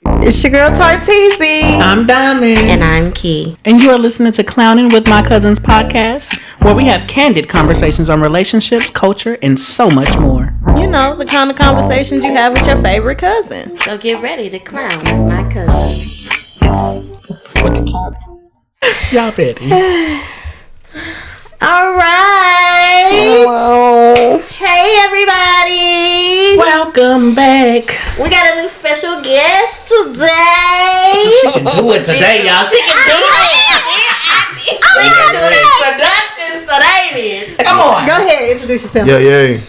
It's your girl Tart. I'm Diamond. And I'm Kee. And you are listening to Clownin with My Cousins podcast, where we have candid conversations on relationships, culture, and so much more. You know, the kind of conversations you have with your favorite cousin. So get ready to clown with my cousins. Y'all ready? All right. Hello. Hey, everybody. Welcome back. We got a new special guest today. She can do it today, y'all. She can do it. Productions today, bitch. Come on. Go ahead, introduce yourself. Yeah.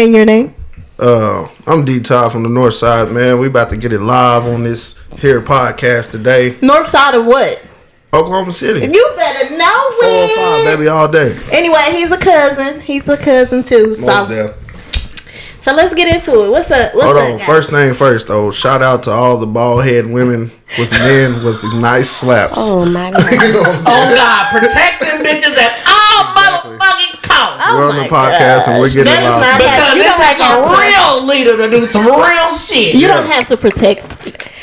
And your name? I'm D-Todd from the North Side, man. We about to get it live on this here podcast today. North side of what? Oklahoma City. You better know 405, it. baby, all day. Anyway, he's a cousin. He's a cousin too. So let's get into it. What's up? Hold on. First thing first, though. Shout out to all the bald head women with men with nice slaps. Oh my God. You know what I'm saying? Oh God, protect them bitches at all motherfucking costs. We're on the podcast and we're getting it live. Because it takes a real leader to do some real shit. You don't have to protect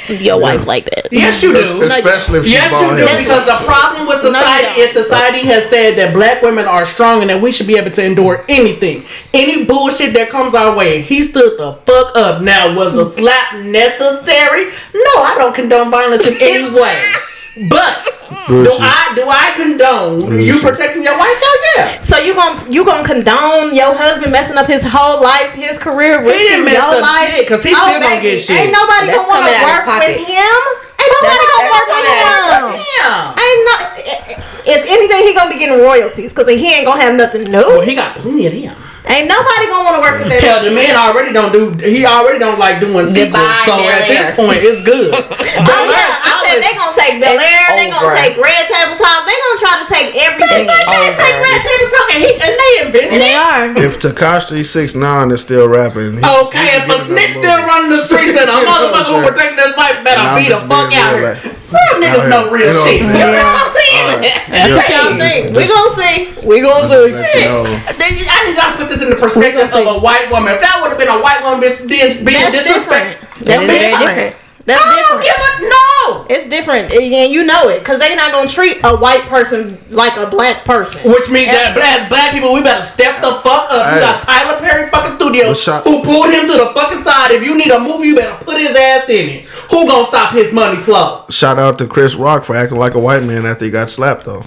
your wife like that. Yes, you do. Especially if she's Yes, you bald do. headed. Because the problem with society is society has said that black women are strong and that we should be able to endure anything. Any bullshit that comes our way. He stood the fuck up. Now, was a slap necessary? No, I don't condone violence in any way. But do I condone you protecting your wife? Hell yeah. So you gonna condone your husband messing up his whole life, his career, He didn't mess up shit because he's still gonna get shit. Ain't nobody That's gonna wanna coming out of work his with him. Ain't nobody gonna work with him. Yeah. Ain't no. If anything, he gonna be getting royalties because he ain't gonna have nothing new. Well, he got plenty of them. Ain't nobody gonna wanna work with that. Hell, the man already don't like doing sequels. So at this point, it's good. I said they gonna take Bel Air, they gonna take Red Table Talk, they gonna try to take everything. They take Red Table Talk and they invented They it. are. If Tekashi 6ix9ine is still rapping, Okay, if a snitch still running the streets, then a motherfucker who protecting his life better beat the fuck out of her. Real niggas know real shit. You know what I'm saying? That's what y'all think. We gonna see. I need y'all to put this in the perspective of a white woman. If that would have been a white woman being disrespectful, That's different. That's different. No. It's different, and you know it, because they're not gonna treat a white person like a black person. Which means that as black people, we better step the fuck up. You got Tyler Perry fucking Studios who pulled him to the fucking side. If you need a movie, you better put his ass in it. Who gonna stop his money flow? Shout out to Chris Rock for acting like a white man after he got slapped, though.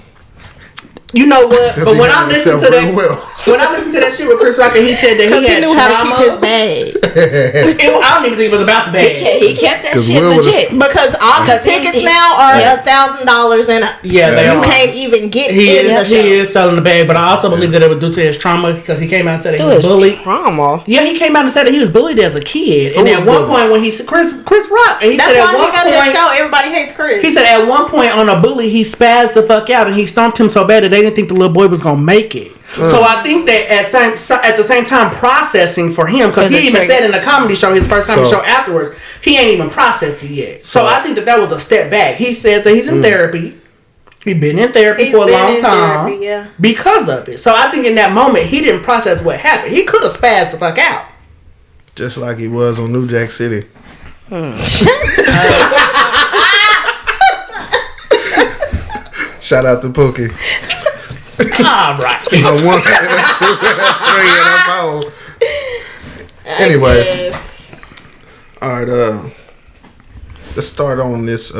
You know what? But when I listened to that, shit with Chris Rock, and he said that he knew had how to keep his bag. I don't even think it was about the bag. He kept that shit legit. Because all the tickets now are $1,000 and they you are. can't even get He in the show. is selling the bag, but I also believe that it was due to his trauma because he came out and said that he was bullied. Trauma. Yeah, he came out and said that he was bullied as a kid, and at one point when he said Chris Rock, and he That's said why at one he got that point show. Everybody hates Chris. he said at one point on a bully he spazzed the fuck out and he stomped him so bad that they didn't think the little boy was gonna make it. So I think that at the same time processing for him, because he even said in the comedy show, his first comedy show afterwards, he ain't even processed it yet. So I think that was a step back. He says that he's in therapy. He's been in therapy for a long time because of it. So I think in that moment he didn't process what happened. He could have spazzed the fuck out, Just like he was on New Jack City. Shout out to Pookie. all right. 1, 2, 3, and 4. Anyway, all right. Let's start on this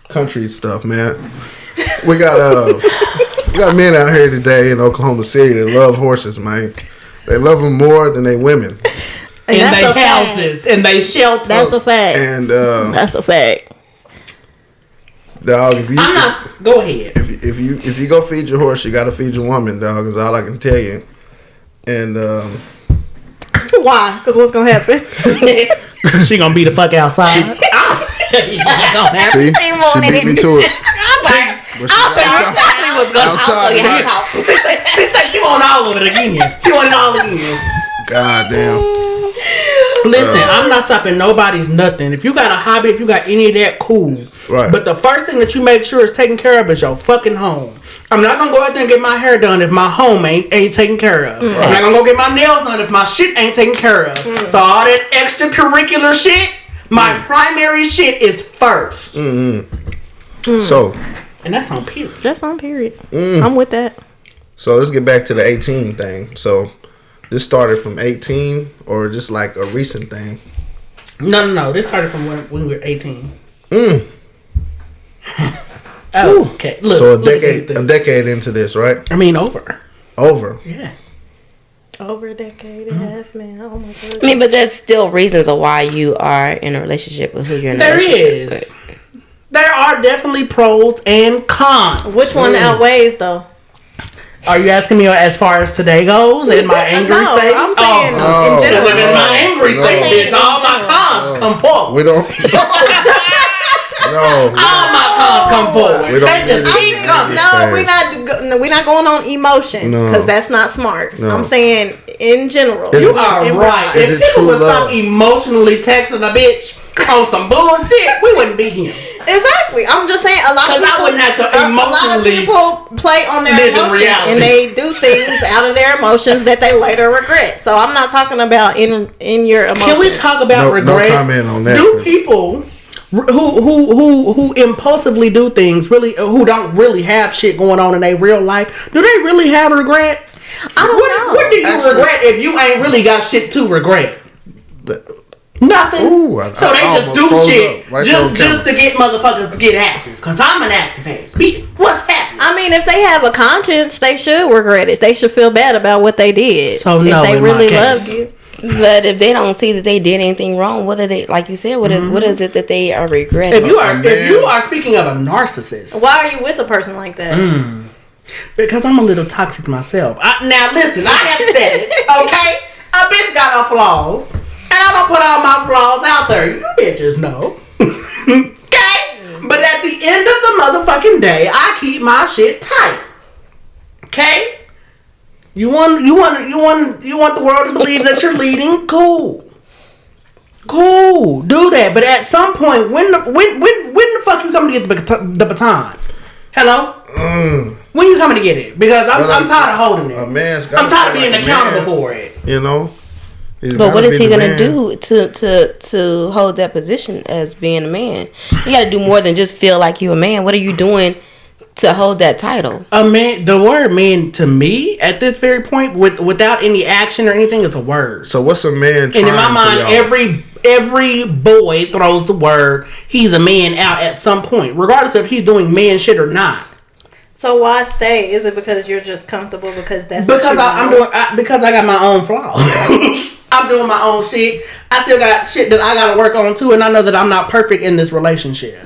country stuff, man. We got men out here today in Oklahoma City that love horses, man. They love them more than they women. In their houses, in their shelters. That's a fact. And that's a fact. Dog, Go ahead. If you go feed your horse, you gotta feed your woman, dog. Is all I can tell you. And why? Because what's gonna happen? She gonna be the fuck outside. See, she beat me to it. She said she want all of it again. She want it all again. God damn. Listen, I'm not stopping nobody's nothing. If you got a hobby, if you got any of that, cool. Right. But the first thing that you make sure is taken care of is your fucking home. I'm not gonna go out there and get my hair done if my home ain't taken care of. Right. I'm not gonna go get my nails done if my shit ain't taken care of. So all that extracurricular shit, My primary shit is first. So, and that's on period. That's on period. I'm with that. So let's get back to the 18 thing. So this started from 18 or just like a recent thing? No. This started from when we were 18. Okay. Look, so a decade into this, right? I mean, over. Yeah. Over a decade, yes, man. Oh my god. I mean, but there's still reasons of why you are in a relationship with who you're in a There relationship is. with. There are definitely pros and cons. Which one outweighs though? Are you asking me as far as today goes in my angry No, state? I'm saying in general. Look at my angry state, bitch. All my cons come forward. We don't. All my cons come forward. We don't They just keep coming. No, we're not going on emotion because that's not smart. No. I'm saying in general. You are right. Is If it people true would stop love? emotionally texting a bitch on some bullshit, we wouldn't be here. Exactly. I'm just saying a lot of Because I people. wouldn't have to A lot of emotionally people play on their live in emotions reality. and they do things out of their emotions that they later regret. So I'm not talking about in your emotions. Can we talk about regret? No comment on that. Do people who impulsively do things really who don't really have shit going on in their real life, do they really have regret? I don't know. What do you regret if you ain't really got shit to regret? Nothing. Ooh, So they I just almost do froze shit up right just to get motherfuckers to get active. Cause I'm an active ass. What's happening? I mean, if they have a conscience, they should regret it. They should feel bad about what they did. So if no, they in my really case. love you. But if they don't see that they did anything wrong, what are they, like you said, what is it that they are regretting? If you are speaking of a narcissist, Why are you with a person like that? because I'm a little toxic myself. Now listen, I have said it. Okay, a bitch got her flaws, and I don't put all my flaws out there. You bitches know. Okay, but at the end of the motherfucking day, I keep my shit tight. Okay. You want the world to believe that you're leading? Cool, do that. But at some point, when the fuck you coming to get the baton? Hello? When you coming to get it? Because I'm tired of holding it. I'm tired of being accountable for it. You know. But what is he gonna do to hold that position as being a man? You got to do more than just feel like you a man. What are you doing to hold that title? A man. The word "man" to me at this very point, without any action or anything, is a word. So what's a man trying And in my mind, to y'all? every boy throws the word "he's a man" out at some point, regardless if he's doing man shit or not. So why stay? Is it because you're just comfortable? Because that's Because because I got my own flaws. I'm doing my own shit. I still got shit that I got to work on too, and I know that I'm not perfect in this relationship.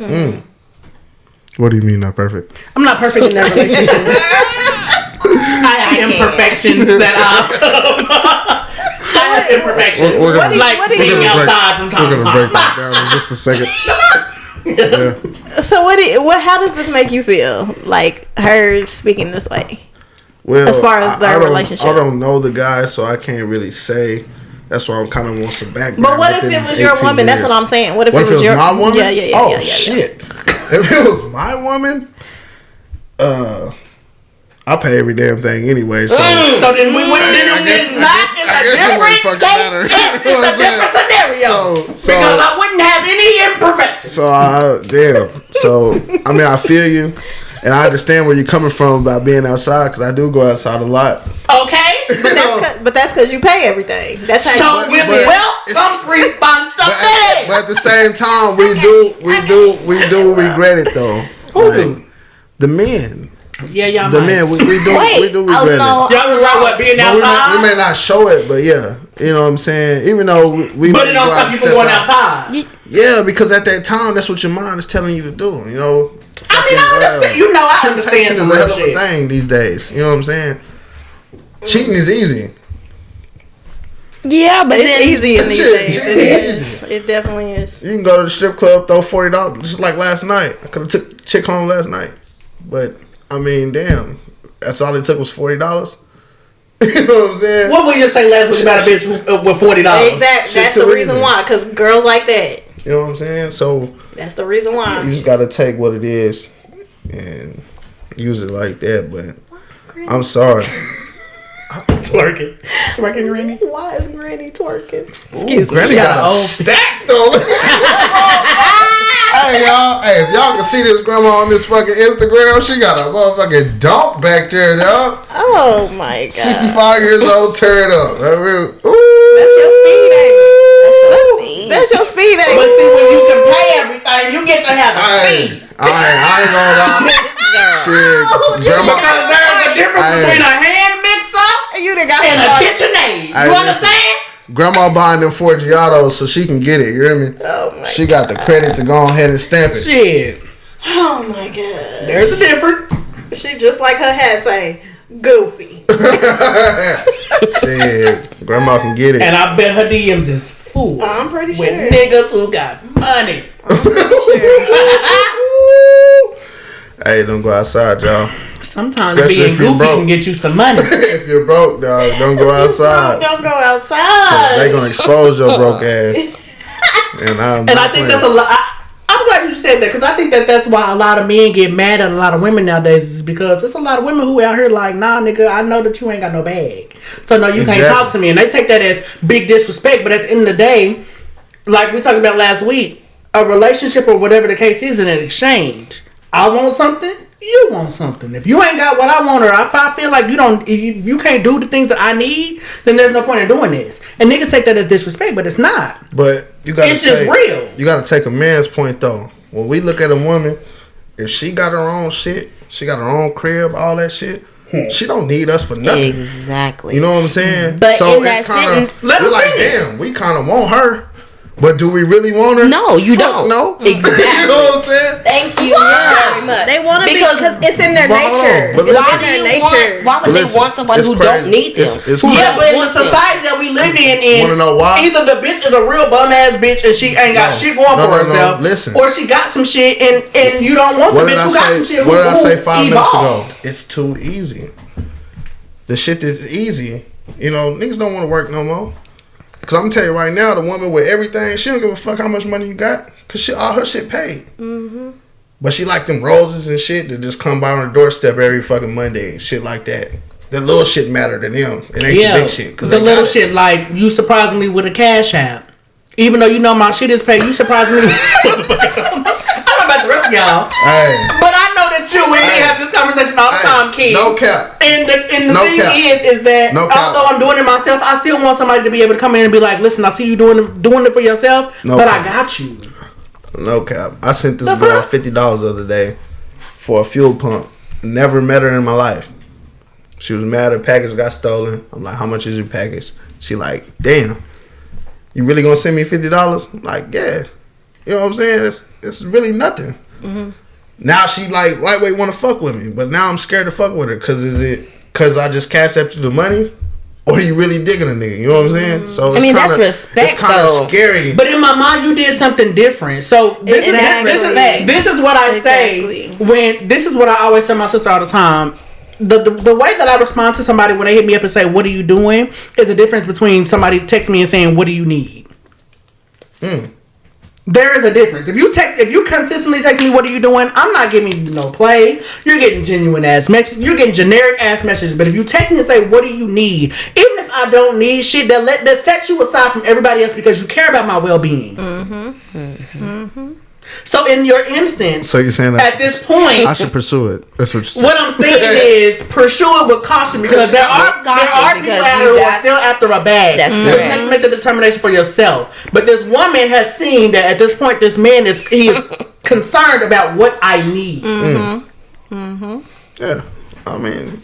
What do you mean not perfect? I'm not perfect in that relationship. I have imperfections that I have imperfections. We're gonna- like what do being you- outside from time We're to gonna break time. that down in just a second. Yeah. So how does this make you feel? Like her speaking this way? Well, As far as their I relationship. don't know the guy, so I can't really say. That's why I'm kind of want some background. But what if within it was these your 18 woman? That's years. what I'm saying. What if What it was your my woman? Yeah. Oh shit! If it was my woman, I pay every damn thing anyway. So So then we wouldn't. I guess it wouldn't fucking matter. It's a different scenario. So Because I wouldn't have any imperfections. So I mean, I feel you, and I understand where you're coming from about being outside because I do go outside a lot. Okay. But that's because you pay everything. That's how. So with wealth comes responsibility. But at the same time, we do regret it though. Like, the men. Yeah, y'all. The men, we do regret it. no. Y'all regret what being But outside? we may not show it, but yeah, you know what I'm saying. Even though we But may it don't go out stop and you from step going out. outside. Yeah, because at that time, that's what your mind is telling you to do. You know. I mean, I understand. You know, I understand temptation is some a real hell of a shit. thing these days. You know what I'm saying? Cheating is easy. Yeah, but It's then easy in these Shit, days. cheating It is is. easy. It definitely is. You can go to the strip club, throw $40, just like last night. I could have took chick home last night, but I mean, damn, that's all it took was $40. You know what I'm saying? What would you say last week about a bitch with $40? Exactly. Shit That's too the reason easy. why. Because girls like that. You know what I'm saying? So That's the reason you why. just gotta take what it is and use it like that. But I'm sorry. Twerking, Granny. Why is Granny twerking? Excuse me. Granny got a stack though. Hey y'all, if y'all can see this grandma on this fucking Instagram, she got a motherfucking dog back there, y'all. Oh my god. 65 years old, tear it up. I mean, That's your speed, ain't it? That's your speed, ain't it? But see, when you can pay everything, you get to have a speed. I ain't gonna lie. Shit, grandma. Because there's a difference between a hand mixer and a KitchenAid. You understand? Grandma buying them Forgiatos so she can get it. You hear me? Oh my She got the credit to go ahead and stamp it. Shit. Oh my god. There's a difference. She just like her hat say, goofy. Shit, grandma can get it. And I bet her DMs is full. I'm pretty sure. With niggas who got money. I'm pretty sure. Hey, don't go outside, y'all. Sometimes Especially being if you're goofy broke. can get you some money. If you're broke, dog, don't go outside. Don't go outside. They gonna expose your broke ass. And I think that's a lot. I'm glad you said that because I think that's why a lot of men get mad at a lot of women nowadays is because there's a lot of women who out here like, nah, nigga, I know that you ain't got no bag, so no, you can't talk to me, and they take that as big disrespect. But at the end of the day, like we talked about last week, a relationship or whatever the case is an exchange. I want something, you want something. If you ain't got what I want, or if I feel like you can't do the things that I need, then there's no point in doing this. And niggas take that as disrespect, but it's not. But you gotta it's just real. You gotta take a man's point though. When we look at a woman, if she got her own shit, she got her own crib, all that shit, she don't need us for nothing. Exactly. You know what I'm saying? But so in that sentence, we're like, damn, we kind of want her. But do we really want her? No, you don't. No. Exactly. You know what I'm saying? Thank you very much. They want to because it's in their nature. But It's listen, in their nature. Why would they want somebody who don't need them? It's Yeah, but in the society that we live in, wanna know why? Either the bitch is a real bum ass bitch and she ain't got shit going for herself, listen. or she got some shit and you don't want the bitch who got some shit. What did I say 5 minutes evolved. ago? It's too easy. The shit that's easy, you know, niggas don't want to work no more. Cause I'm gonna tell you right now, the woman with everything, she don't give a fuck how much money you got, cause all her shit paid. Mm-hmm. But she like them roses and shit that just come by on her doorstep every fucking Monday and shit like that. The little shit matter to them. It ain't the big shit. The little shit like you surprising me with a cash app, even though you know my shit is paid. You surprising me. I don't know about the rest of y'all, but I know that you and me have this conversation all the time, Kee. No cap. And the thing is that although I'm doing it myself, I still want somebody to be able to come in and be like, listen, I see you doing it for yourself, but I got you. No cap. I sent this girl $50 the other day for a fuel pump. Never met her in my life. She was mad her package got stolen. I'm like, how much is your package? She like, damn, you really gonna send me $50? I'm like, yeah. You know what I'm saying? It's really nothing. Mm-hmm. Now she like lightweight want to fuck with me, but now I'm scared to fuck with her because I just cashed up to the money, or you really digging a nigga? You know what I'm saying? Mm-hmm. So that's respect. It's kind of scary. But in my mind, you did something different. So this is what I say when this is what I always tell my sister all the time. The way that I respond to somebody when they hit me up and say, "What are you doing?" is a difference between somebody texting me and saying, "What do you need?" There is a difference. If you consistently text me, "What are you doing?" I'm not giving you no play. You're getting genuine ass messages. You're getting generic ass messages. But if you text me and say, "What do you need?" even if I don't need shit, that sets you aside from everybody else because you care about my well being. Mm-hmm. Mm-hmm. So in your instance, so you're saying that at this point, I should pursue it. That's what you're saying. What I'm saying is pursue it with caution because there are people out there who are still after a bag. That's correct. You have to make the determination for yourself. But this woman has seen that at this point, this man is concerned about what I need. Mm-hmm. Mm-hmm. Yeah. I mean,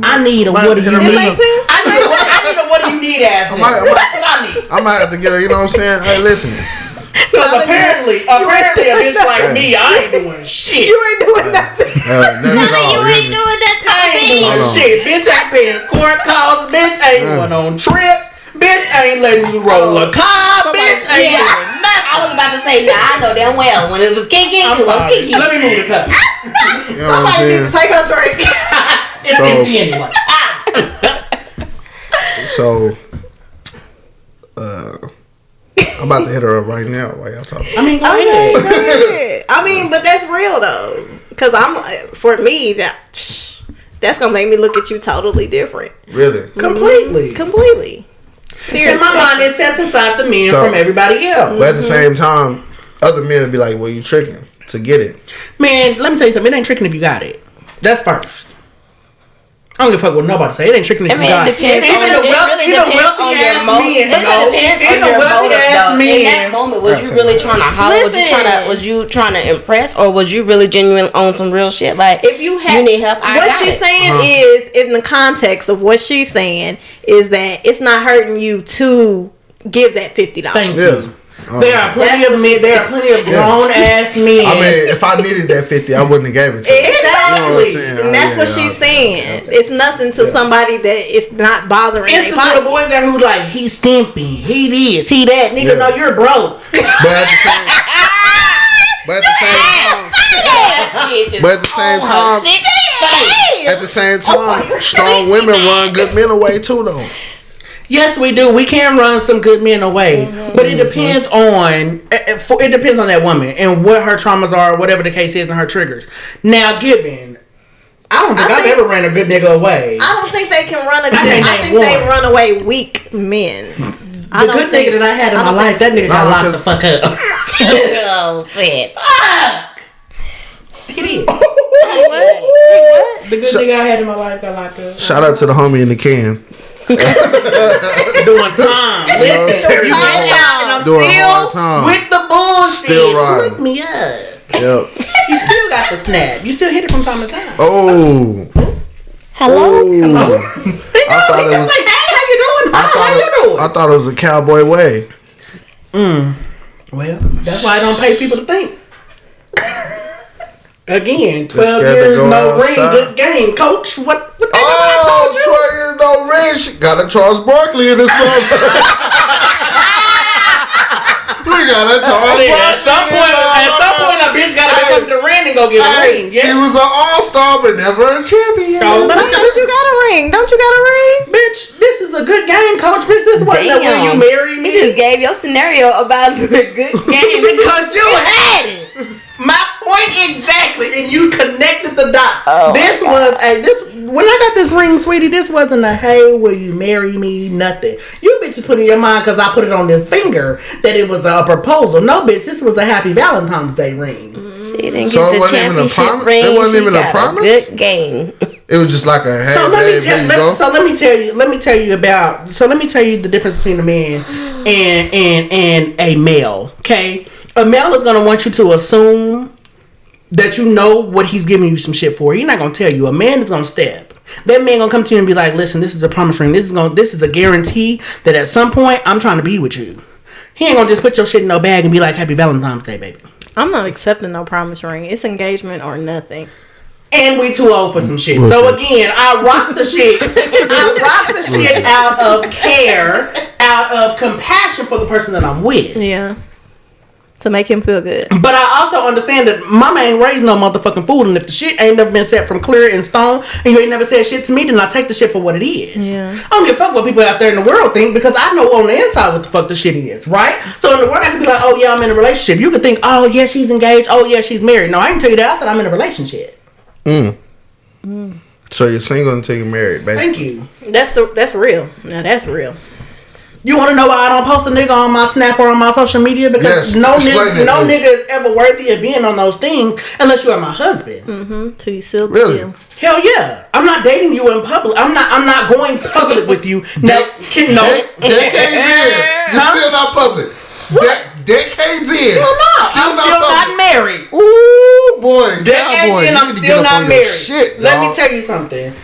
I need a what do you need? I need a what do you need ass. That's what I need. I might have to get her. You know what I'm saying? Hey, listen. Because apparently a bitch like me, I ain't doing shit. You ain't doing nothing. You ain't doing nothing. I ain't doing shit. Bitch ain't paying court calls. Bitch ain't going on trips. Bitch ain't letting you roll a car. Bitch ain't doing nothing. I was about to say, I know damn well when it was Kee Kee, it was Kee Kee. Let me move the cup. You know Somebody needs to take a drink. It's empty anyway. So, I'm about to hit her up right now while y'all talking. I mean, go ahead. I mean, but that's real though, because for me that's that's gonna make me look at you totally different. Really? Completely. Seriously. In my mind, it sets aside the men from everybody else. But at the same time, other men will be like, well, you tricking to get it. Man, let me tell you something. It ain't tricking if you got it. That's first. I don't give a fuck what nobody say. It ain't tricking if you got it. It really depends on your motive. In that moment, was you really trying to holler? Was you trying to impress, or was you really genuine on some real shit? Like, if you need help, what she's saying is, in the context of what she's saying, is that it's not hurting you to give that $50. Thank you. There are plenty of men. There are plenty of grown ass men. I mean, if I needed that 50, I wouldn't have gave it to her. Exactly, you know and that's what she's saying. Okay. It's nothing to somebody that it's not bothering. It's the little boys that who like he's simping, he this, he that. Nigga, no, you're broke. But at the same time, strong women run good men away too, though. Yes, we do. We can run some good men away, but it depends on that woman and what her traumas are, whatever the case is, and her triggers. Now, I don't think I've ever ran a good nigga away. I don't think they can run a good. I think they run away weak men. The good nigga that I had in my life, that nigga got locked the fuck up. Oh shit! Fuck. He did. What? The good nigga I had in my life got locked up. Shout out to the homie in the can. Doing time. Listen, you went out and I'm still time. With the bullshit. Still riding. Look me up. Yep. You still got the snap. You still hit it from time to time. Oh. Hello. Hello. I thought it was like, hey, how you doing? How you doing? I thought it was a cowboy way. Well, that's why I don't pay people to think. Again, 12 years, no ring, good game. Coach, what the hell I told you? 12 years, no ring. Got a Charles Barkley in this motherfucker. We got a Charles Barkley. At some point, a bitch got to become the ring and go get a ring. She was an all-star, but never a champion. But I thought you got a ring. Don't you got a ring? Bitch, this is a good game, Coach. Bitch, this wasn't the way you married me. He just gave your scenario about the good game. Because you had it. My point exactly, and you connected the dots. When I got this ring, sweetie, this wasn't a hey, will you marry me? Nothing. You bitches put in your mind because I put it on this finger that it was a proposal. No, bitch, this was a happy Valentine's Day ring. She didn't get the championship ring. It wasn't even a promise. Good game. It was just like a hey. So let me tell you the difference between a man and a male. Okay. A male is going to want you to assume that you know what he's giving you some shit for. He's not going to tell you. A man is going to step. That man going to come to you and be like, listen, this is a promise ring. This is a guarantee that at some point I'm trying to be with you. He ain't going to just put your shit in no bag and be like, happy Valentine's Day, baby. I'm not accepting no promise ring. It's engagement or nothing. And we too old for some shit. So again, I rock the shit. Out of care, out of compassion for the person that I'm with. Yeah. To make him feel good. But I also understand that mama ain't raised no motherfucking fool, and if the shit ain't never been set from clear in stone, and you ain't never said shit to me, then I take the shit for what it is. Yeah. I don't give a fuck what people out there in the world think, because I know on the inside what the fuck the shit is, right? So in the world I can be like, oh yeah, I'm in a relationship. You could think, oh yeah, she's engaged, oh yeah, she's married. No, I didn't tell you that. I said I'm in a relationship. So you're single until you're married, basically. Thank you. That's real. Now that's real. You want to know why I don't post a nigga on my Snap or on my social media? Because no nigga is ever worthy of being on those things unless you are my husband. So you still really? Hell yeah! I'm not dating you in public. I'm not going public with you. Decades in, you're still not public. Decades in, still not married. Ooh boy, decades in, I'm still not married. Shit, let me tell you something.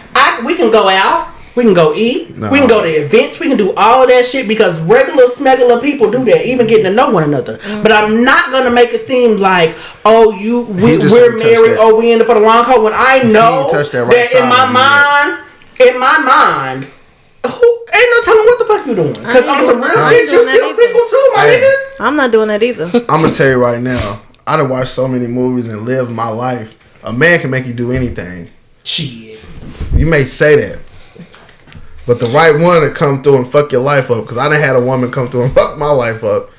We can go out. We can go eat. No. We can go to events. We can do all of that shit because regular smegular people do that, even getting to know one another. But I'm not gonna make it seem like, oh, we're married. Oh, we in it for the long haul. When I know that in my mind, ain't no telling what the fuck you doing. Because on some real shit, you still single too, my nigga. I'm not doing that either. I'm gonna tell you right now. I done watched so many movies and lived my life. A man can make you do anything. Shit. You may say that. But the right one to come through and fuck your life up, because I done had a woman come through and fuck my life up.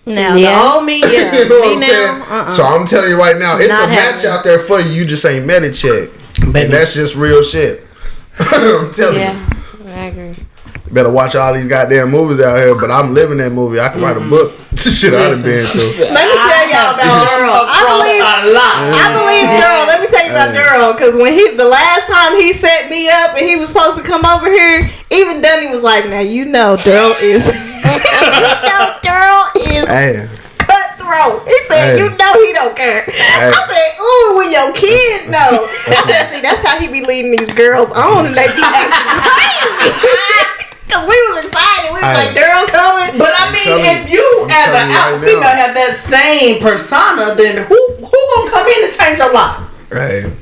Now, the old me, yeah. You know what I'm saying? So I'm telling you right now, it's a match out there for you. You just ain't met it yet. Baby. And that's just real shit. I'm telling you. I agree. Better watch all these goddamn movies out here, but I'm living that movie. I can write a book. Shit I done been through. Let me tell y'all about Daryl. I believe Daryl. Let me tell you about Daryl, because when the last time he set me up and he was supposed to come over here, even Dunny was like, "Now you know Daryl is, cutthroat." He said, "You know he don't care." I said, "Ooh, when your kids know." I said, "See, that's how he be leading these girls on, and they be acting crazy." Cause we was excited, we was like, Daryl coming. But I mean, if you as an alpha female have that same persona, then who gonna come in and change your life? Hey,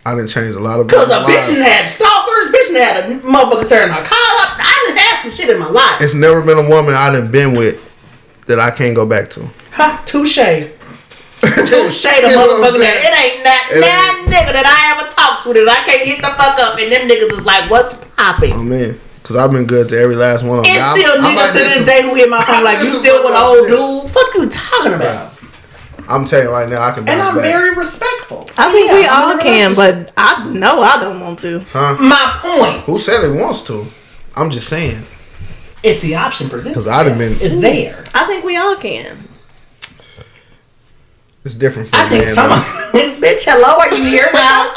I done changed a lot of. Cause a bitch had stalkers, bitch had a motherfucker turn her collar. I done had some shit in my life. It's never been a woman I done been with that I can't go back to. Touche. Touche the motherfucker that it ain't that nigga that I ever talked to that I can't get the fuck up, and them niggas is like, what's popping? Oh man. Cause I've been good to every last one of them. It's still niggas to this day who hit my phone like, you still with an old dude? Fuck you talking about? I'm telling you right now, I can bounce back. And I'm very respectful. I think we all can, but I know I don't want to. Huh? My point. Who said it wants to? I'm just saying. If the option presents itself, I'd have been. It's there. I think we all can. It's different for I think bitch, hello, are you here now?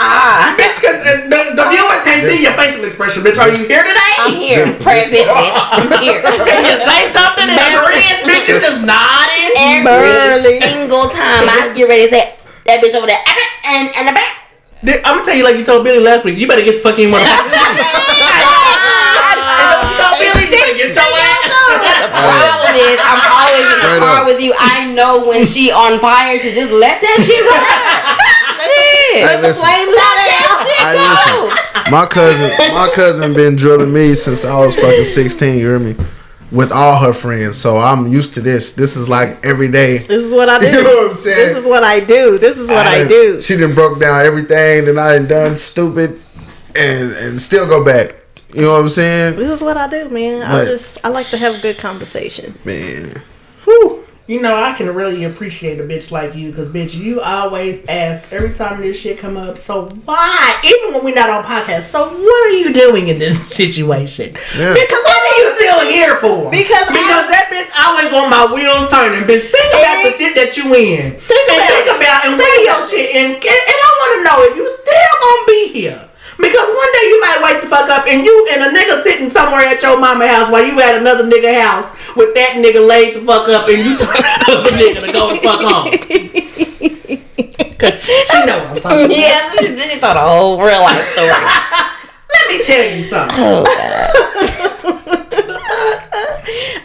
Bitch, because the viewers can't see your facial expression. Bitch, are you here today? I'm here, present, bitch. I'm here. Can you say something in Korean? Bitch, you just nodding. Every single time I get ready to say that bitch over there, and the back. I'm gonna tell you like you told Billy last week. You better get the fucking money. The problem is, I'm always in the car with you. I know when she on fire to just let that shit run. Shit. Let the flames out. My cousin been drilling me since I was fucking 16. You hear me? With all her friends, so I'm used to this. This is like every day. This is what I do. You know what I'm saying? This is what I do. This is what I do. She done broke down everything that I done stupid, and still go back. You know what I'm saying? This is what I do, man. I like to have a good conversation. Man. Whew. You know, I can really appreciate a bitch like you, because, bitch, you always ask every time this shit come up, so why? Even when we're not on podcast, so what are you doing in this situation? Yeah. Because what are you still here for? Because that bitch always on my wheels turning. Bitch, think about the shit that you in. Think about and weigh your shit. And I want to know if you still gonna be here. Because one day you might wake the fuck up and you and a nigga sitting somewhere at your mama house while you at another nigga house with that nigga laid the fuck up and you told another nigga to go the fuck home. Cause she know what I'm talking about. Yeah, she told a whole real life story. Let me tell you something.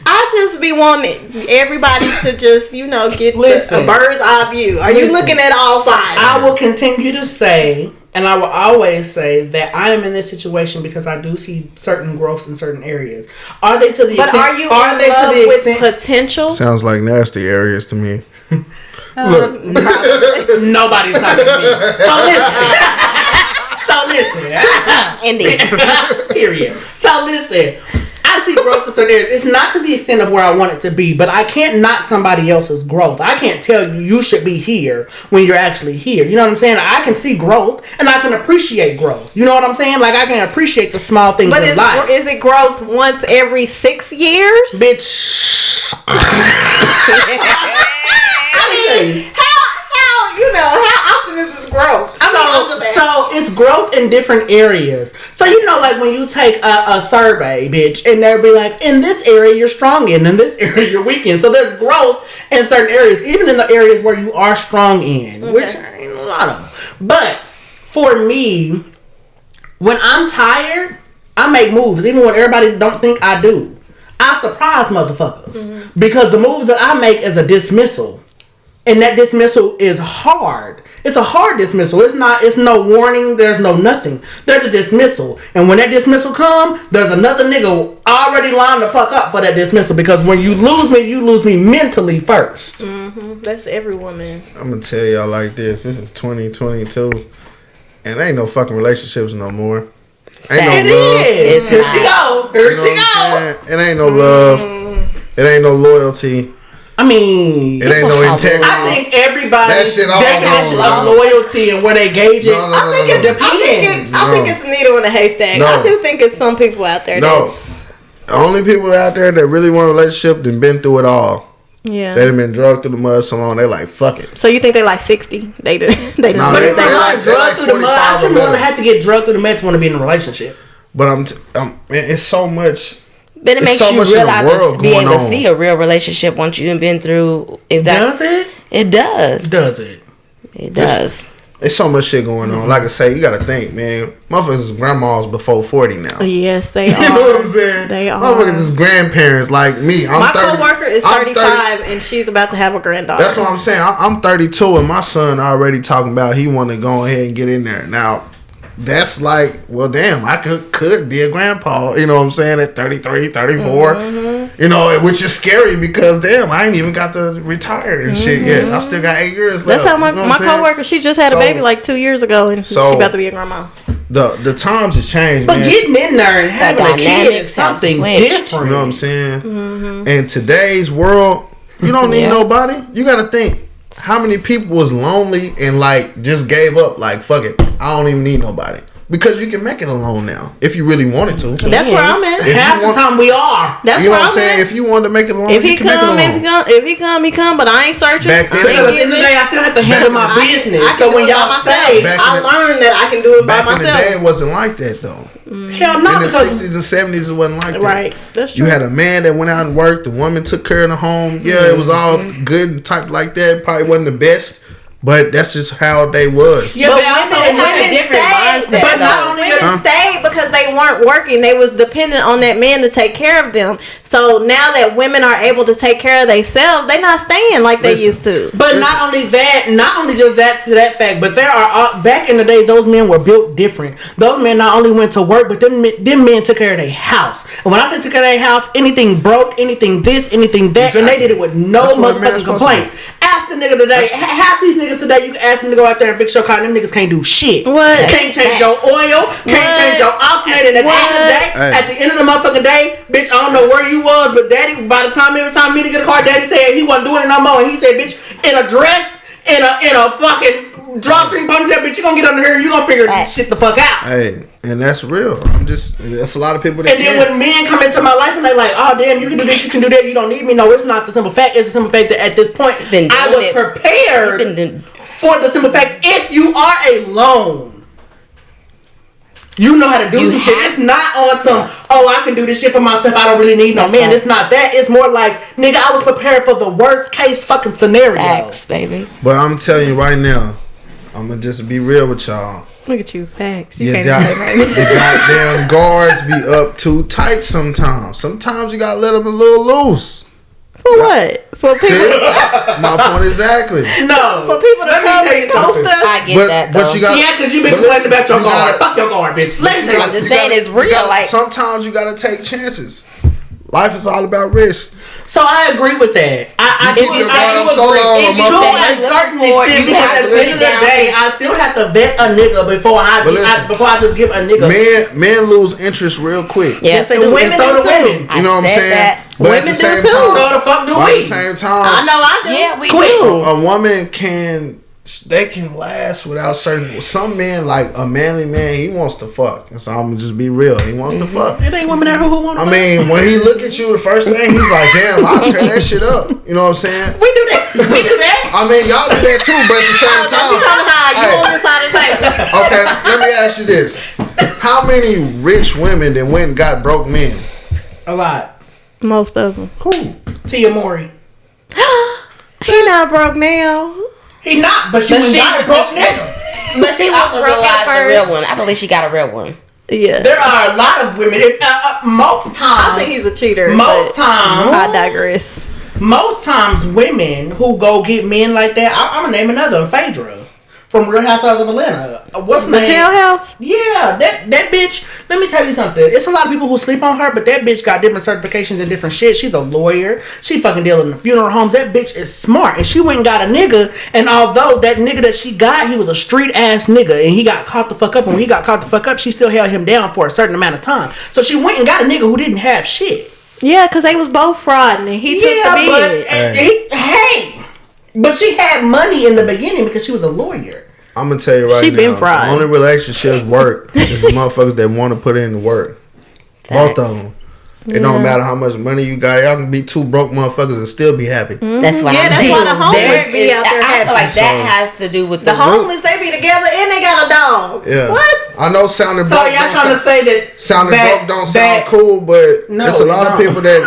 I just be wanting everybody to just, get a bird's eye view. Are you looking at all sides? I will continue to say, and I will always say that I am in this situation because I do see certain growths in certain areas. Are they to the extent? But are you in love with potential? Sounds like nasty areas to me. Look, nobody's talking to me. So listen. Indeed. Period. So listen. I see growth in certain areas. It's not to the extent of where I want it to be, but I can't knock somebody else's growth. I can't tell you should be here when you're actually here. You know what I'm saying? I can see growth and I can appreciate growth. You know what I'm saying? Like I can appreciate the small things in life. But is it growth once every 6 years? Bitch. I mean, how often is this growth? So it's growth in different areas. So like when you take a survey, bitch, and they'll be like, in this area you're strong in this area you're weak in. So there's growth in certain areas, even in the areas where you are strong in, which ain't a lot of them. But for me, when I'm tired, I make moves, even when everybody don't think I do. I surprise motherfuckers because the moves that I make is a dismissal. And that dismissal is hard. It's a hard dismissal. It's no warning. There's no nothing. There's a dismissal. And when that dismissal come, there's another nigga already lined the fuck up for that dismissal. Because when you lose me mentally first. Mm-hmm. That's every woman. I'm going to tell y'all like this. This is 2022. And ain't no fucking relationships no more. Ain't no love. Is. Here she go. Here she go. It ain't no love. It ain't no loyalty. I mean, it ain't no integrity. I think everybody's definition all of loyalty and where they gauge it. I think it's a needle in a haystack. I do think it's some people out there. The only people out there that really want a relationship and been through it all. Yeah, they done been drugged through the mud so long. They like fuck it. So you think they like 60? They like drugged through the mud. I shouldn't want to have to get drugged through the mud to want to be in a relationship. But it's so much. But it makes you realize be able to see a real relationship once you've been through. Exactly. Does it? It does. Does it? It does. There's so much shit going on. Like I say, you gotta think, man. Motherfuckers' grandmas before 40 now. Yes, they are. You know what I'm saying? They are. Motherfuckers is grandparents like me. My coworker is 35 and she's about to have a granddaughter. That's what I'm saying. I'm 32 and my son already talking about he want to go ahead and get in there. Now, that's like, well, damn, I could be a grandpa. You know what I'm saying? At 33, 34. Mm-hmm. You know, which is scary because, damn, I ain't even got to retire and shit yet. I still got 8 years left. That's how my coworker, she just had a baby like 2 years ago and she about to be a grandma. The times has changed, but man. Getting in there and having a kid is something different. You know what I'm saying? Mm-hmm. In today's world, you don't need nobody. You got to think. How many people was lonely and like just gave up? Like, fuck it, I don't even need nobody. Because you can make it alone now if you really wanted to. That's where I'm at. Half the time we are. That's you know what I'm saying. If you wanted to make it alone, if he come, he come. But I ain't searching. Back then, at the end of the day, I still have to handle my business. So when y'all say, I learned that I can do it by myself. Back in the day, it wasn't like that though. Hell no. In the 60s and 70s, it wasn't like that. Right. That's true. You had a man that went out and worked. The woman took care of the home. Yeah, it was all good and type like that. Probably wasn't the best. But that's just how they was. Yeah, but women stayed. But not only women stayed because they weren't working. They was dependent on that man to take care of them. So now that women are able to take care of themselves, they not staying like they used to. But not only just that to that fact, but there are back in the day, those men were built different. Those men not only went to work, but them men took care of their house. And when I say took care of their house, anything broke, anything this, anything that, and they did it with no motherfucking complaints. Ask a nigga today, half these niggas today, you can ask them to go out there and fix your car, and them niggas can't do shit. What? Can't change your oil, can't change your alternator. At the end of the motherfucking day, bitch, I don't know where you was, but daddy, by the time it was time for me to get a car, daddy said he wasn't doing it no more. And he said, bitch, in a dress, in a fucking drawstring ponytail, bitch, you gonna get under here and you gonna figure this shit the fuck out. Hey, and that's real. That's a lot of people that and then when men come into my life and they like, oh damn, you can do this, you can do that, you don't need me. No, it's not the simple fact. It's the simple fact that at this point I was prepared for the simple fact, if you are alone, you know how to do some shit. It's not on some, I can do this shit for myself, I don't really need no man. Right. It's not that. It's more like, nigga, I was prepared for the worst case fucking scenario. Facts, baby. But I'm telling you right now, I'm gonna just be real with y'all. Look at you, facts. You can't the goddamn guards be up too tight sometimes. Sometimes you gotta let them a little loose. For what? For people. My point exactly. No. For people to come and coast us. I get that though. But you got, because you've been complaining about your guard. Fuck your guard, bitch. I'm just saying it's real. Like sometimes you gotta take chances. Life is all about risk. So I agree with that. I do agree. To a certain extent, because at the end of the day, I still have to vet a nigga before I just give a nigga. Men lose interest real quick. Yeah, yes, they do. And so do women. You know what I'm saying? But women do too. So the fuck do we? At the same time, I know I do. Yeah, we do. A woman can last without certain. Some men, like a manly man, he wants to fuck. And so I'm gonna just be real. He wants to fuck. It ain't women there who want to fuck. I mean, when he look at you, the first thing he's like, damn, I'll tear that shit up. You know what I'm saying? We do that. I mean, y'all do that too, but at the same time. You trying to hide you on this side of the table. Okay, let me ask you this. How many rich women that went and got broke men? A lot. Most of them. Who? Tia Mowry. He not broke now. He not, but she got a broke nigga. But she also realized the real one. I believe she got a real one. Yeah. There are a lot of women. Most times. I think he's a cheater. Most times. I digress. Most times women who go get men like that, I'm going to name another one, Phaedra. From Real Housewives of Atlanta. What's the name? Jailhouse? Yeah, that bitch. Let me tell you something. It's a lot of people who sleep on her, but that bitch got different certifications and different shit. She's a lawyer. She fucking deals in the funeral homes. That bitch is smart. And she went and got a nigga. And although that nigga that she got, he was a street ass nigga. And he got caught the fuck up. And when he got caught the fuck up, she still held him down for a certain amount of time. So she went and got a nigga who didn't have shit. Yeah, because they was both frauding and he took the bid. Hey, but she had money in the beginning because she was a lawyer. I'm gonna tell you right She now. been fried. The only relationships work is the motherfuckers that want to put in the work. Facts. Both of them. It don't matter how much money you got. Y'all can be two broke motherfuckers and still be happy. That's what I'm that's saying. why the homeless be out there I feel like happy. that has to do with The homeless, they be together and they got a dog. Yeah. What? I know sounding So broke. y'all trying to say that sounding that- broke don't that- sound cool, but No, it's a lot it of don't. people that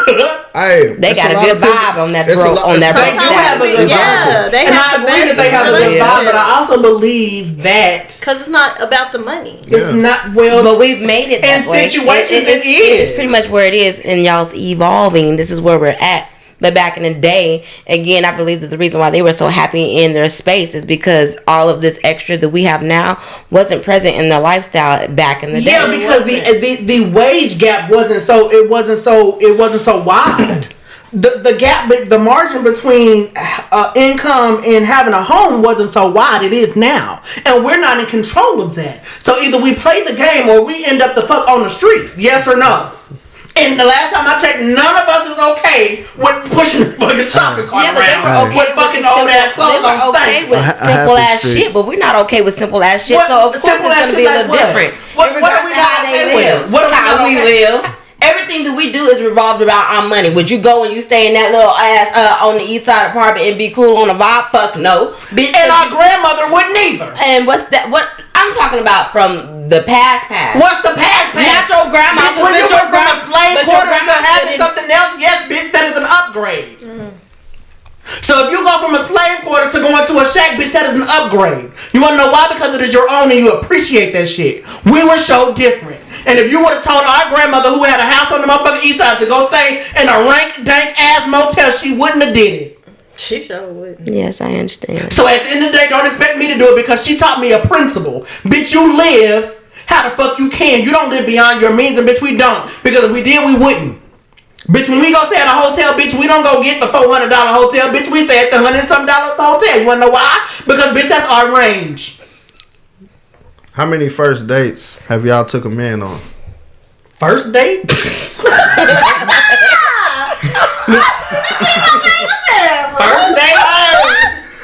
hey, They it's got a lot good of people- vibe on that it's a broke lot- on that it's- broke They do have a good status. Yeah, they and have I the agree that best they have a good relationship. vibe, but I also believe that Because it's not about the money. Yeah. it's not well. But we've made it that In way. situations, it It's is. pretty much where it is, and y'all's evolving. This is where we're at. But back in the day, again, I believe that the reason why they were so happy in their space is because all of this extra that we have now wasn't present in their lifestyle back in the day. Yeah, because the wage gap wasn't so wide. The gap, the margin between income and having a home wasn't so wide. It is now, and we're not in control of that. So either we play the game or we end up the fuck on the street. Yes or no? And the last time I checked, none of us is okay with pushing the fucking shopping cart Yeah, but they around were okay with fucking old ass clothes They were on okay stank. with A simple happy ass street. shit, but we're not okay with simple ass shit. What- So of course simple it's ass gonna be shit a like little what? different. What In are regards we to not how okay they with? live, What are we how not we okay? live. Everything that we do is revolved around our money. Would you go and you stay in that little ass on the east side apartment and be cool on a vibe? Fuck no, bitch. And our grandmother wouldn't either. And what's that? What I'm talking about from the past. What's the past? Not your grandma. Bitch, when you went from a slave but your quarter to grandma having said it- something else, yes, bitch, that is an upgrade. So if you go from a slave quarter to going to a shack, bitch, that is an upgrade. You want to know why? Because it is your own and you appreciate that shit. We were so different. And if you would have told our grandmother who had a house on the motherfucking east side to go stay in a rank, dank ass motel, she wouldn't have did it. She sure would. Yes, I understand. So at the end of the day, don't expect me to do it because she taught me a principle. Bitch, you live how the fuck you can. You don't live beyond your means, and bitch, we don't. Because if we did, we wouldn't. Bitch, when we go stay at a hotel, bitch, we don't go get the $400 hotel. Bitch, we stay at the $100-something hotel. You wanna know why? Because, bitch, that's our range. How many first dates have y'all took a man on? First date? First date?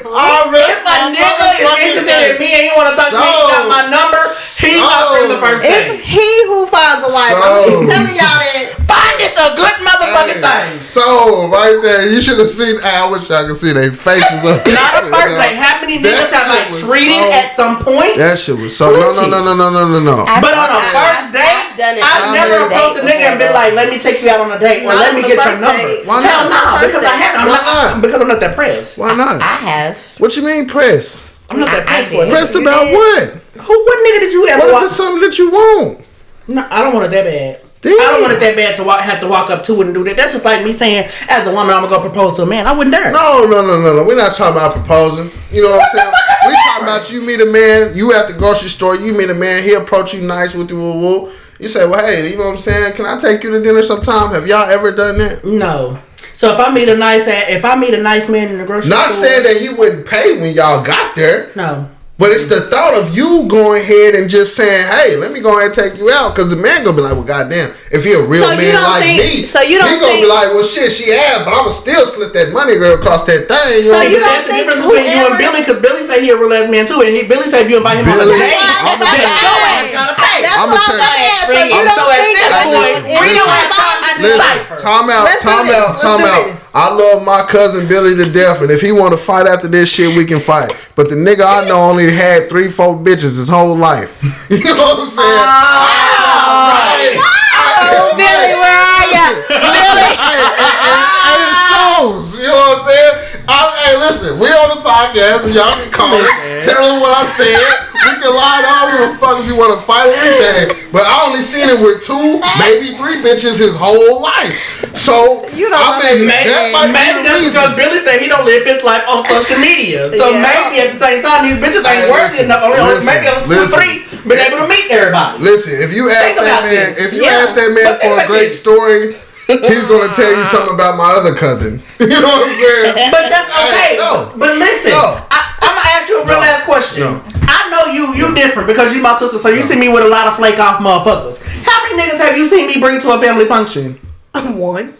If a nigga is interested in me and he wanna talk to me, he got my number, he's not from the first It's date. he who finds a wife. I'm telling y'all that. Find it a good motherfucking thing. So right there, you should have seen. I wish I could see their faces. Up Not a first date. How many niggas have I treated at some point? That shit was so. No. But on a first date, I've never approached a nigga and been like, "Let me take you out on a date," or Not "Let me on the get your first number." date. Why Hell not? no, because I haven't. Why not? Because I'm not that pressed. Why not? I have. What you mean press? I'm not that pressed I for it. did. Pressed about what? What nigga did you ever What if walk? it's something that you want? No, I don't want it that bad. Damn. I don't want it that bad to have to walk up to it and do that. That's just like me saying, as a woman, I'm gonna go propose to a man. I wouldn't dare. No. We're not talking about proposing. You know what I'm saying? We talking about you meet a man, you at the grocery store, you meet a man, he approach you nice with you, woo. You say, well, hey, you know what I'm saying? Can I take you to dinner sometime? Have y'all ever done that? No. So if I meet a nice man in the grocery store, Not saying that he wouldn't pay when y'all got there. no. But it's the thought of you going ahead and just saying, "Hey, let me go ahead and take you out," because the man gonna be like, "Well, goddamn, if he a real So you man don't like think- me, so you don't he gonna think- be like, well, shit, she asked, but I'ma still slip that money girl across that thing." You So know what you I'm don't That's the think difference between you and whoever- Billy, because Billy say he a real ass man too, and Billy say if you invite him on a Billy, date, I'm That's gonna what your I'm ass saying. gotta pay. That's I'ma what I'm tell gonna you. ask. So you So don't at think this that point, if we you don't have invite- time to Listen, decipher. time out. Let's do this. I love my cousin Billy to death, and if he want to fight after this shit, we can fight. But the nigga I know only had 3-4 bitches his whole life. You know what I'm saying? Billy, where are ya? Billy. And it shows. You know what I'm saying? Hey, listen, we on the podcast, and y'all can call it. Tell them what I said. We can lie to all give a fuck if you want to fight or anything. But I only seen it with 2, maybe 3 bitches his whole life. So You don't I mean, understand. that might Maybe be the that's reason. because Billy said he don't live his life on social media. So Yeah. maybe at the same time, these bitches ain't Hey, worthy listen, enough. Maybe on 2 or listen. 3, been able to meet everybody. Listen, if you ask Think that about man, this. if you Yeah. ask that man But think for a about great this. story, he's gonna tell you something about my other cousin. You know what I'm saying? But that's okay. Hey, no. But listen, No. I'm gonna ask you a real ass question. No. I know you different because you my sister, so you see me with a lot of flake off motherfuckers. How many niggas have you seen me bring to a family function? One.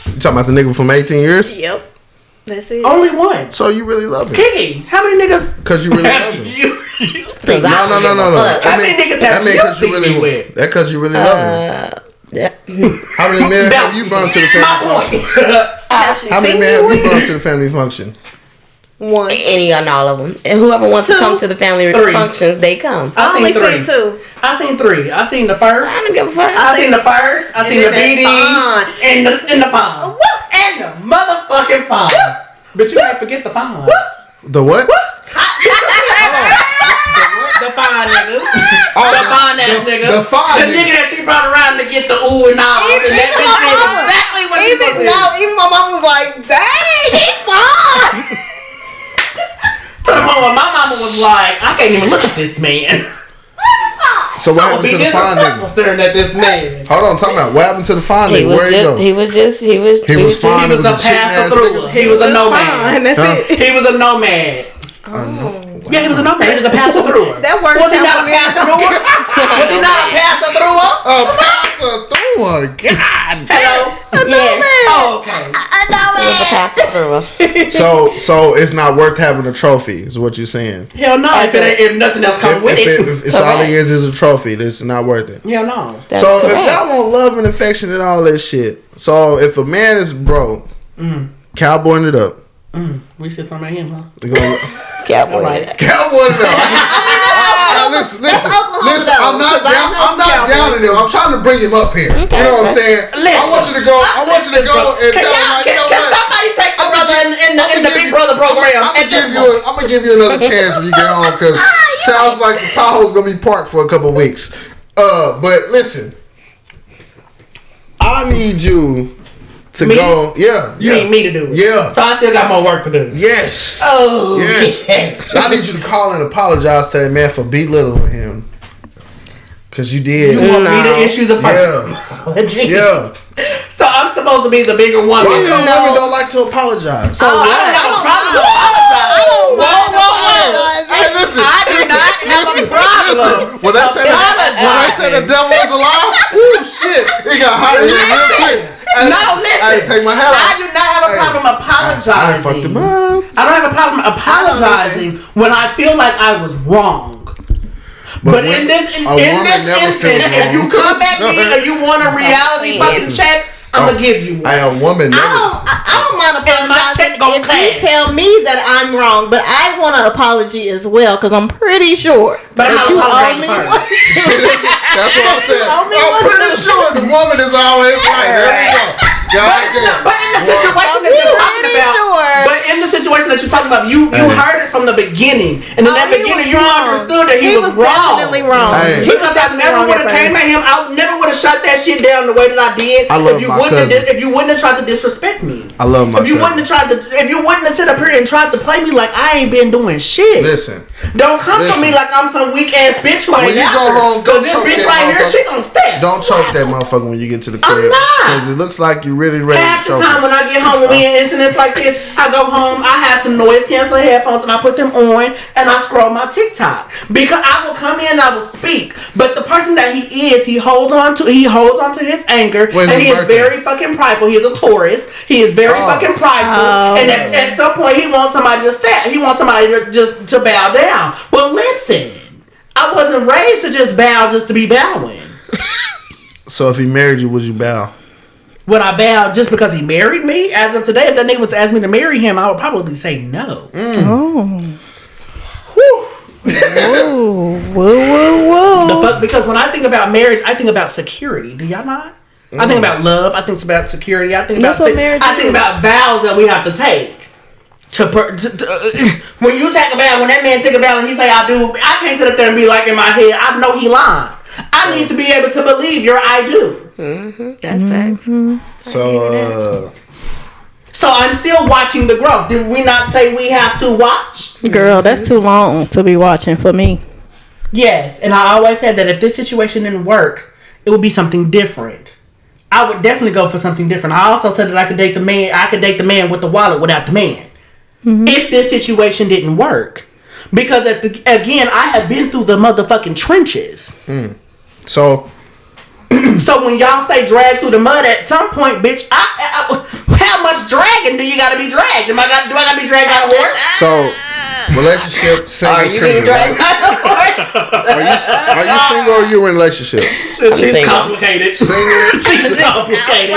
You talking about the nigga from 18 years? Yep. That's it. Only one. So you really love him? Kee Kee, how many niggas? Because you really love him. No. How many niggas have you seen me with? That because you really love him. Yeah. How many men have you brought to the family function? How many men have you brought to the family function? One. Any and all of them. And whoever wants to come to the family functions, they come. I only seen 2. I seen 3. I seen the first. I don't give a fuck. I seen the first. I seen the BD and the fawn. And the motherfucking fawn. But you can't forget the fawn. The what? The fine nigga. The fine ass nigga. The fine The nigga that she brought around to get the ooh and all. And that bitch did exactly what she was doing. Even my mom was like, dang, he's fine. To the point where my mama was like, I can't even look at this man. So what happened to the fine nigga? Staring at this man. Hold on, talking about what happened to the fine nigga? Where he go? He was fine. He was a passer-through. He was a nomad. That's it. He was a nomad. Yeah, he was a nomad. He was a passer-through. That word Was he not a passer-through? Was he not a passer-through? A passer-through. God. Hello. Yes. Oh, okay. He was a passer-through. So it's not worth having a trophy, is what you're saying? Hell no. If nothing else comes with it. If it's all it is a trophy, this is not worth it. Hell no. That's so correct. if y'all want love and affection and all that shit, so if a man is broke, cowboying it up. We said something about him, huh? Cowboy. Cowboying it up. Listen. I'm not down in him. I'm trying to bring him up here. Okay, you know what I'm saying? Listen, I want you to go and tell him, like, you know can what? somebody take the brother in the Big Brother program? I'm gonna give you another chance when you get home because sounds like the Tahoe's gonna be parked for a couple of weeks. But listen, I need you to go. Yeah. You need me to do it. Yeah. So I still got more work to do. Yes. Oh. Yes. I need you to call and apologize to that man for belittling him. Cause you did. You want me to issue the first apology? Yeah. So I'm supposed to be the bigger woman. Why come women don't like to apologize? So I don't have a problem with apologizing. Whoa. Hey, listen. I do not have a problem. When I say the devil is alive, ooh shit, it got hot in here real quick. No, listen. I didn't take my hat off. I do not have a problem apologizing. I fucked him up. I don't have a problem apologizing when I feel like I was wrong. But in this instance, if you come at me and you want a reality fucking check, I'm gonna give you one. A woman. I don't mind apologizing if you tell me that I'm wrong, but I want an apology as well because I'm pretty sure But that you owe me one. That's what I'm saying. I'm pretty sure the woman is always right. There we go. But in the situation that you're talking about, but in the situation that you're talking about, you heard it from the beginning, and in that beginning you understood that he was wrong. Definitely wrong. Because I never would have came at him. I never would have shut that shit down the way that I did. I love my cousin. If you wouldn't have tried to disrespect me. I love my If you wouldn't have sit up here and tried to play me like I ain't been doing shit. Listen. Don't come to me like I'm some weak ass bitch right when you go home, because this bitch right here, she gon' step. Don't choke that motherfucker when you get to the crib. I'm not. Because it looks like you're really ready Half to choke the time when I get home with me and incidents like this, I go home, I have some noise canceling headphones and I put them on and I scroll my TikTok. Because I will come in and I will speak. But the person that he is, he holds on to his anger. And he is very fucking prideful. He is a Taurus. He is very fucking prideful. And at some point he wants somebody to step. He wants somebody to bow down. Well, listen. I wasn't raised to just bow just to be bowing. So if he married you, would you bow? Would I bow just because he married me? As of today, if that nigga was to ask me to marry him, I would probably say no. Oh. Whoa. The fuck? Because when I think about marriage, I think about security. Do y'all not? I think about love. I think about security. I think about vows that we have to take. When you take a vow, when that man take a vow and he say I do, I can't sit up there and be like in my head, I know he lying. I need to be able to believe your I do. That's facts. So I'm still watching the growth. Did we not say we have to watch? Girl, that's too long to be watching for me. Yes, and I always said that if this situation didn't work, it would be something different. I would definitely go for something different. I also said that I could date the man. I could date the man with the wallet without the man. If this situation didn't work, because again, I have been through the motherfucking trenches. So when y'all say drag through the mud, at some point, bitch, how much dragging do you you gotta be dragged. Do I gotta be dragged out of work? So, relationship, single, Are you single, being dragged right? by the horse? Are you single or you in a relationship? She's single. complicated. Single? She's complicated.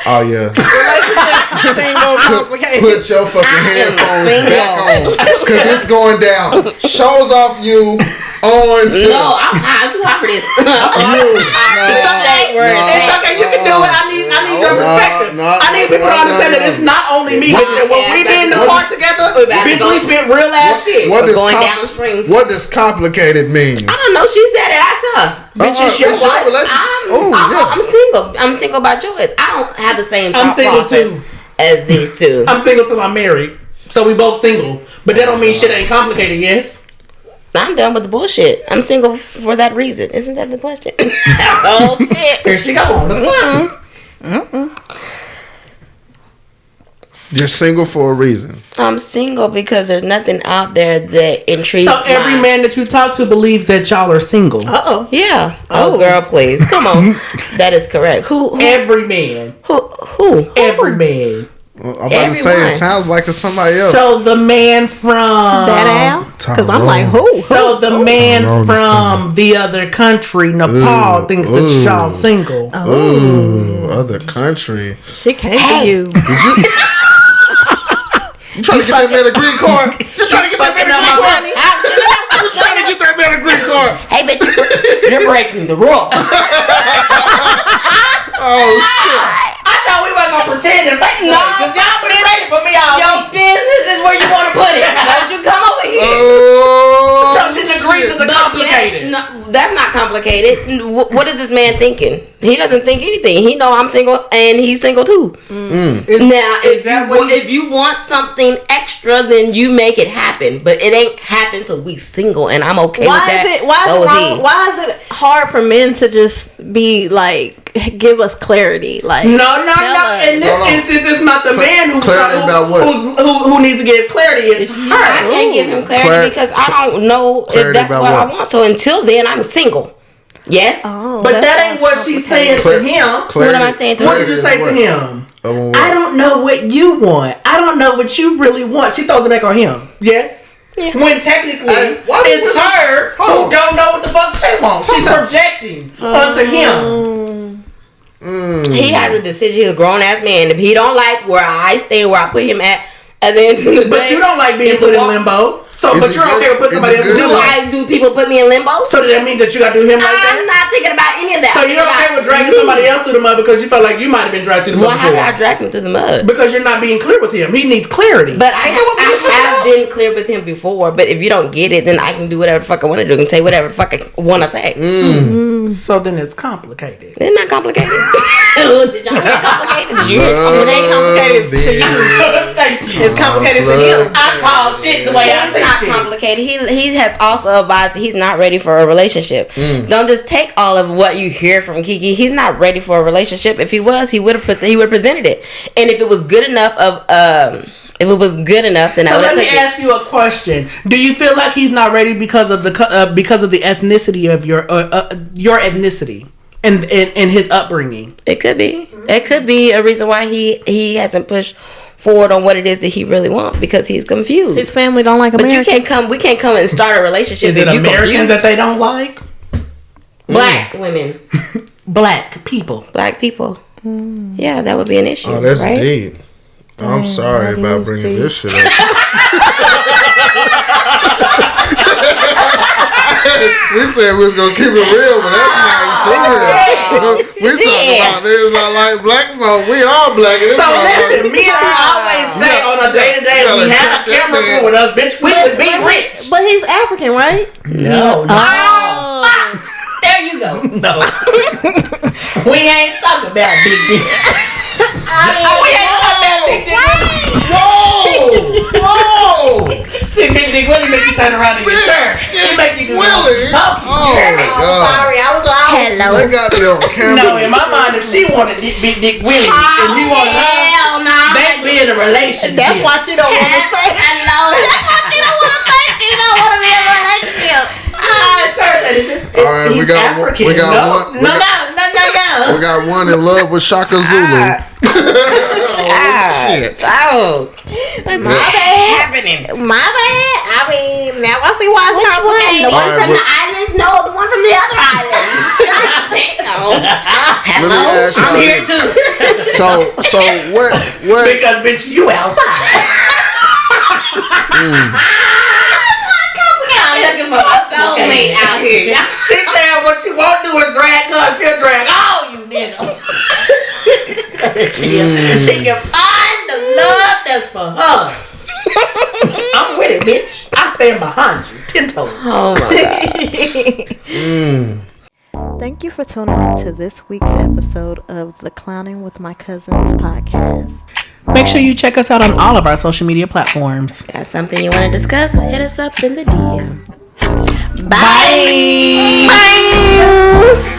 Oh, yeah. Relationship, single, complicated. Put your fucking headphones back on. Because it's going down. Shows off you on to... No, I'm too hot for this. You. It's okay, you can do it. I need your perspective. I need people to understand that it's not only me. When we be in the car together, bitch, we spent real ass shit. Going downstream. What does complicated mean? I don't know. She said it. Ask her. Bitch, it's your wife. I'm single. I'm single by choice. I don't have the same thought process as these two. I'm single till I'm married. So we both single. But that don't mean shit ain't complicated, yes? I'm done with the bullshit. I'm single for that reason. Isn't that the question? Oh shit! Here she goes. You're single for a reason. I'm single because there's nothing out there that intrigues. So every man that you talk to believes that y'all are single. Yeah. Oh, girl, please, come on. That is correct. Who? Every man. Who? Every man. I'm about to say it sounds like it's somebody else. So the man from that Al? Because I'm like, who? So the man from the other country, Nepal, thinks that y'all single. Ooh, other country. She came to you. Did you? You trying to get that man a green card? You trying to get that man a green card? You trying to get that man a green card? Hey, bitch, you're breaking the rules. Oh shit! I thought we weren't gonna pretend and fake it. Cause y'all been ready for me all Your week. business is where you want to put it. Don't you come over here. Oh, So just agree to the complicated. Yes, no, that's not complicated. What is this man thinking? He doesn't think anything. He know I'm single and he's single too. Now, if you want something extra, then you make it happen. But it ain't happen till we single, and I'm okay with that. Why is it hard for men to just be like, give us clarity? Like, no. In this instance, it's not the man who needs to give clarity. It's her. I can't give him clarity because I don't know if that's what I want. So until then, I'm single. Yes. But that ain't what she's saying to him. What am I saying to him? What did you say to him? I don't know what you want. I don't know what you really want. She throws it back on him. Yes. Yeah. When technically it's her who don't know what the fuck she wants. She's projecting onto him. He has a decision. He's a grown ass man. If he don't like where I stay, where I put him at the end of the day. But you don't like being put in limbo. So, but you're okay with putting somebody else. Do people put me in limbo? So does that mean that you gotta do him like that? I'm not thinking about any of that. So you're okay with dragging somebody else through the mud because you felt like you might have been dragged through the mud before? Why have I dragged him through the mud? Because you're not being clear with him. He needs clarity. But I have been clear with him before. But if you don't get it, then I can do whatever the fuck I want to do and say whatever the fuck I want to say. So then it's complicated. It's not complicated. Did y'all get complicated? Did you? It ain't complicated to you. Thank you. It's complicated for him. I call shit the way I say shit. It's not complicated. He has also advised that he's not ready for a relationship. Don't just take all of what you hear from Kee Kee. He's not ready for a relationship. If he was, he would have presented it. And if it was good enough then I would have taken it. So let me ask you a question. Do you feel like he's not ready because of the ethnicity of your ethnicity and his upbringing? It could be. It could be a reason why he hasn't pushed forward on what it is that he really wants because he's confused. His family don't like Americans. But we can't come and start a relationship if you Americans confused. that they don't like? Black women. Black people. Yeah, that would be an issue. Oh, that's right? deep. I'm sorry about bringing this shit up. We said we was gonna keep it real, but that's not too real. We talking about this. I like black folk. We all black. So listen, me and her always say on a day-to-day, we had a camera crew with us, bitch. We would be rich. But he's African, right? No. There you go. No. We ain't talking about big dick. We ain't talking about big dick. Whoa! See, big dick really make you turn around in your chair. It make you do Willie. Oh my God. Sorry, I was loud. Hello. They got the camera. No, in my mind, if she wanted big dick Willie and you wanted her, they'd be in a relationship. That's why she don't want to say. Hello. That's why she don't want to say she don't want to be in a relationship. All right, we got one. No. We got one in love with Shaka Zulu. shit. Oh, what's happening? My bad. I mean, now I see why it's Which one? complicated. The one Alright, from but- the islands? No, the one from the other islands. Let me Hello? ask y'all I'm here this. too. So what? Because bitch, you outside. I'm looking for my soulmate out here. She said what you won't do is drag her. She'll drag all you niggas. She can find the love that's for her. I'm with it, bitch. I stand behind you. 10 toes. Oh my God. Thank you for tuning in to this week's episode of the Clownin with My Cousins podcast. Make sure you check us out on all of our social media platforms. Got something you want to discuss? Hit us up in the DM. Bye. Bye.